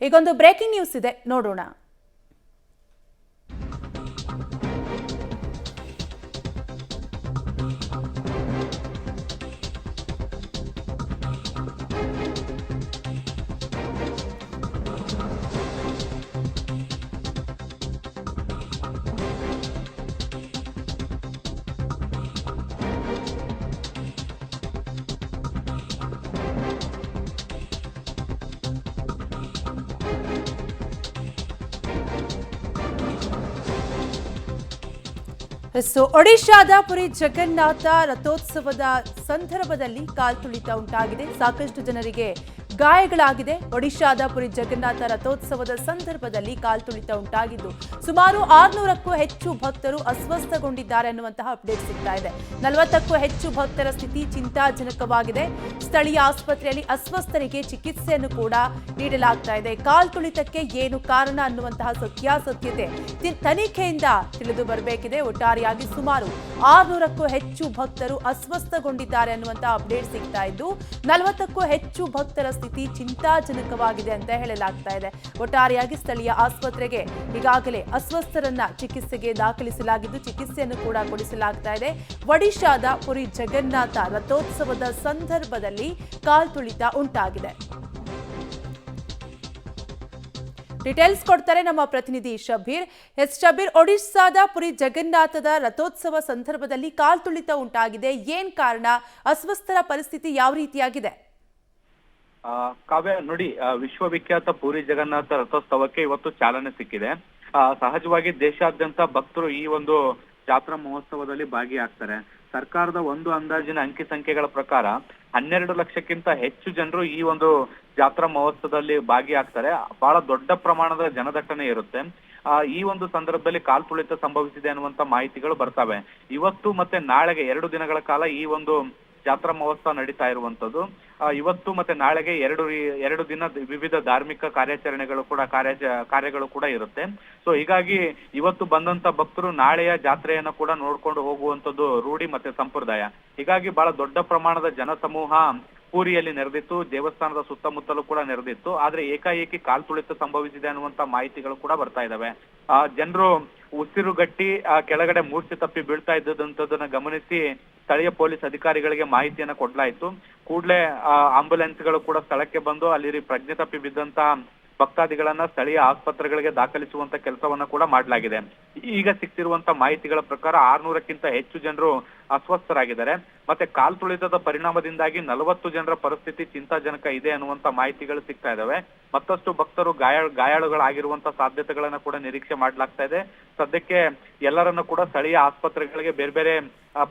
ಈಗೊಂದು breaking news ಇದೆ, ನೋಡೋಣ. ಒಡಿಶಾದ ಪುರಿ ಜಗನ್ನಾಥ ರಥೋತ್ಸವದ ಸಂದರ್ಭದಲ್ಲಿ ಕಾಲ್ತುಳಿತ ಉಂಟಾಗಿದೆ. ಸಾಕಷ್ಟು ಜನರಿಗೆ ಗಾಯಗಳಾಗಿದೆ. ಒಡಿಶಾದ ಪುರಿ ಜಗನ್ನಾಥ ರಥೋತ್ಸವದ ಸಂದರ್ಭದಲ್ಲಿ ಕಾಲ್ತುಳಿತ ಉಂಟಾಗಿದ್ದು ಸುಮಾರು 600ಕ್ಕೂ ಹೆಚ್ಚು ಭಕ್ತರು ಅಸ್ವಸ್ಥಗೊಂಡಿದ್ದಾರೆ ಅನ್ನುವಂತಹ ಅಪ್ಡೇಟ್ ಸಿಗ್ತಾ ಇದೆ. 40ಕ್ಕೂ ಹೆಚ್ಚು ಭಕ್ತರ ಸ್ಥಿತಿ ಚಿಂತಾಜನಕವಾಗಿದೆ. ಸ್ಥಳೀಯ ಆಸ್ಪತ್ರೆಯಲ್ಲಿ ಅಸ್ವಸ್ಥರಿಗೆ ಚಿಕಿತ್ಸೆಯನ್ನು ಕೂಡ ನೀಡಲಾಗ್ತಾ ಇದೆ. ಕಾಲ್ತುಳಿತಕ್ಕೆ ಏನು ಕಾರಣ ಅನ್ನುವಂತಹ ಸತ್ಯಾಸತ್ಯತೆ ತನಿಖೆಯಿಂದ ತಿಳಿದು ಬರಬೇಕಿದೆ. ಒಟ್ಟಾರೆಯಾಗಿ ಸುಮಾರು 600ಕ್ಕೂ ಹೆಚ್ಚು ಭಕ್ತರು ಅಸ್ವಸ್ಥಗೊಂಡಿದ್ದಾರೆ ಅನ್ನುವಂತಹ ಅಪ್ಡೇಟ್ ಸಿಗ್ತಾ ಇದ್ದು 40ಕ್ಕೂ ಹೆಚ್ಚು ಭಕ್ತರ ಸ್ಥಿತಿ ಚಿಂತಾಜನಕವಾಗಿದೆ ಅಂತ ಹೇಳಲಾಗ್ತಾ ಇದೆ. ಒಟ್ಟಾರೆಯಾಗಿ ಸ್ಥಳೀಯ ಆಸ್ಪತ್ರೆಗೆ ಈಗಾಗಲೇ ಅಸ್ವಸ್ಥರನ್ನ ಚಿಕಿತ್ಸೆಗೆ ದಾಖಲಿಸಲಾಗಿದ್ದು ಚಿಕಿತ್ಸೆಯನ್ನು ಕೂಡ ಕೊಡಿಸಲಾಗ್ತಾ ಇದೆ. ಒಡಿಶಾದ ಪುರಿ ಜಗನ್ನಾಥ ರಥೋತ್ಸವದ ಸಂದರ್ಭದಲ್ಲಿ ಕಾಲ್ತುಳಿತ ಉಂಟಾಗಿದೆ. ಡೀಟೇಲ್ಸ್ ಕೊಡ್ತಾರೆ ನಮ್ಮ ಪ್ರತಿನಿಧಿ ಶಬೀರ್. ಶಬೀರ್, ಒಡಿಶಾದ ಪುರಿ ಜಗನ್ನಾಥದ ರಥೋತ್ಸವ ಸಂದರ್ಭದಲ್ಲಿ ಕಾಲ್ತುಳಿತ ಉಂಟಾಗಿದೆ, ಏನ್ ಕಾರಣ? ಅಸ್ವಸ್ಥರ ಪರಿಸ್ಥಿತಿ ಯಾವ ರೀತಿಯಾಗಿದೆ? ಕಾವ್ಯ ನೋಡಿ, ವಿಶ್ವವಿಖ್ಯಾತ ಪುರಿ ಜಗನ್ನಾಥ ರಥೋತ್ಸವಕ್ಕೆ ಇವತ್ತು ಚಾಲನೆ ಸಿಕ್ಕಿದೆ. ಸಹಜವಾಗಿ ದೇಶಾದ್ಯಂತ ಭಕ್ತರು ಈ ಒಂದು ಜಾತ್ರಾ ಮಹೋತ್ಸವದಲ್ಲಿ ಭಾಗಿಯಾಗ್ತಾರೆ. ಸರ್ಕಾರದ ಒಂದು ಅಂದಾಜಿನ ಅಂಕಿ ಸಂಖ್ಯೆಗಳ ಪ್ರಕಾರ 12 ಲಕ್ಷಕ್ಕಿಂತ ಹೆಚ್ಚು ಜನರು ಈ ಒಂದು ಜಾತ್ರಾ ಮಹೋತ್ಸವದಲ್ಲಿ ಭಾಗಿಯಾಗ್ತಾರೆ. ಬಹಳ ದೊಡ್ಡ ಪ್ರಮಾಣದ ಜನದಟ್ಟಣೆ ಇರುತ್ತೆ. ಈ ಒಂದು ಸಂದರ್ಭದಲ್ಲಿ ಕಾಲ್ತುಳಿತ ಸಂಭವಿಸಿದೆ ಅನ್ನುವಂತ ಮಾಹಿತಿಗಳು ಬರ್ತವೆ. ಇವತ್ತು ಮತ್ತೆ ನಾಳೆಗೆ 2 ದಿನಗಳ ಕಾಲ ಈ ಒಂದು ಜಾತ್ರಾ ಮಹೋತ್ಸವ ನಡೀತಾ ಇರುವಂತದ್ದು. ಇವತ್ತು ಮತ್ತೆ ನಾಳೆಗೆ ಎರಡು ದಿನ ವಿವಿಧ ಧಾರ್ಮಿಕ ಕಾರ್ಯಾಚರಣೆಗಳು ಕೂಡ ಕಾರ್ಯಗಳು ಕೂಡ ಇರುತ್ತೆ. ಸೊ ಹೀಗಾಗಿ ಇವತ್ತು ಬಂದಂತ ಭಕ್ತರು ನಾಳೆಯ ಜಾತ್ರೆಯನ್ನ ಕೂಡ ನೋಡ್ಕೊಂಡು ಹೋಗುವಂತದ್ದು ರೂಢಿ ಮತ್ತೆ ಸಂಪ್ರದಾಯ. ಹೀಗಾಗಿ ಬಹಳ ದೊಡ್ಡ ಪ್ರಮಾಣದ ಜನಸಮೂಹ ಪೂರಿಯಲ್ಲಿ ನೆರೆದಿತ್ತು. ದೇವಸ್ಥಾನದ ಸುತ್ತಮುತ್ತಲೂ ಕೂಡ ನೆರೆದಿತ್ತು. ಆದ್ರೆ ಏಕಾಏಕಿ ಕಾಲ್ತುಳಿತ ಸಂಭವಿಸಿದೆ ಅನ್ನುವಂತ ಮಾಹಿತಿಗಳು ಕೂಡ ಬರ್ತಾ ಇದಾವೆ. ಜನರು ಉಸಿರುಗಟ್ಟಿ ಕೆಳಗಡೆ ಮೂರ್ಛೆ ತಪ್ಪಿ ಬೀಳ್ತಾ ಇದ್ದದಂತದನ್ನ ಗಮನಿಸಿ ಸ್ಥಳೀಯ ಪೊಲೀಸ್ ಅಧಿಕಾರಿಗಳಿಗೆ ಮಾಹಿತಿಯನ್ನ ಕೊಡ್ಲಾಯಿತು. ಕೂಡಲೇ ಆಂಬ್ಯುಲೆನ್ಸ್ಗಳು ಕೂಡ ಸ್ಥಳಕ್ಕೆ ಬಂದು ಅಲ್ಲಿ ಪ್ರಜ್ಞೆ ತಪ್ಪಿ ಬಿದ್ದಂತ ಭಕ್ತಾದಿಗಳನ್ನ ಸ್ಥಳೀಯ ಆಸ್ಪತ್ರೆಗಳಿಗೆ ದಾಖಲಿಸುವಂತ ಕೆಲಸವನ್ನ ಕೂಡ ಮಾಡಲಾಗಿದೆ. ಈಗ ಸಿಕ್ತಿರುವಂತ ಮಾಹಿತಿಗಳ ಪ್ರಕಾರ 600ಕ್ಕಿಂತ ಹೆಚ್ಚು ಜನರು ಅಸ್ವಸ್ಥರಾಗಿದ್ದಾರೆ. ಮತ್ತೆ ಕಾಲ್ತುಳಿತದ ಪರಿಣಾಮದಿಂದಾಗಿ 40 ಜನರ ಪರಿಸ್ಥಿತಿ ಚಿಂತಾಜನಕ ಇದೆ ಅನ್ನುವಂತ ಮಾಹಿತಿಗಳು ಸಿಗ್ತಾ ಇದಾವೆ. ಮತ್ತಷ್ಟು ಭಕ್ತರು ಗಾಯಾಳುಗಳಾಗಿರುವಂತ ಸಾಧ್ಯತೆಗಳನ್ನ ಕೂಡ ನಿರೀಕ್ಷೆ ಮಾಡಲಾಗ್ತಾ ಇದೆ. ಸದ್ಯಕ್ಕೆ ಎಲ್ಲರನ್ನು ಕೂಡ ಸ್ಥಳೀಯ ಆಸ್ಪತ್ರೆಗಳಿಗೆ ಬೇರೆ ಬೇರೆ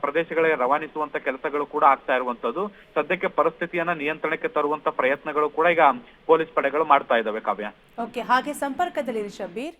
ಪ್ರದೇಶಗಳಿಗೆ ರವಾನಿಸುವಂತ ಕೆಲಸಗಳು ಕೂಡ ಆಗ್ತಾ ಇರುವಂತದ್ದು. ಸದ್ಯಕ್ಕೆ ಪರಿಸ್ಥಿತಿಯನ್ನ ನಿಯಂತ್ರಣಕ್ಕೆ ತರುವಂತ ಪ್ರಯತ್ನಗಳು ಕೂಡ ಈಗ ಪೊಲೀಸ್ ಪಡೆಗಳು ಮಾಡ್ತಾ ಇದಾವೆ. ಕಾವ್ಯ, ಓಕೆ, ಹಾಗೆ ಸಂಪರ್ಕದಲ್ಲಿ ಶಬೀರ್.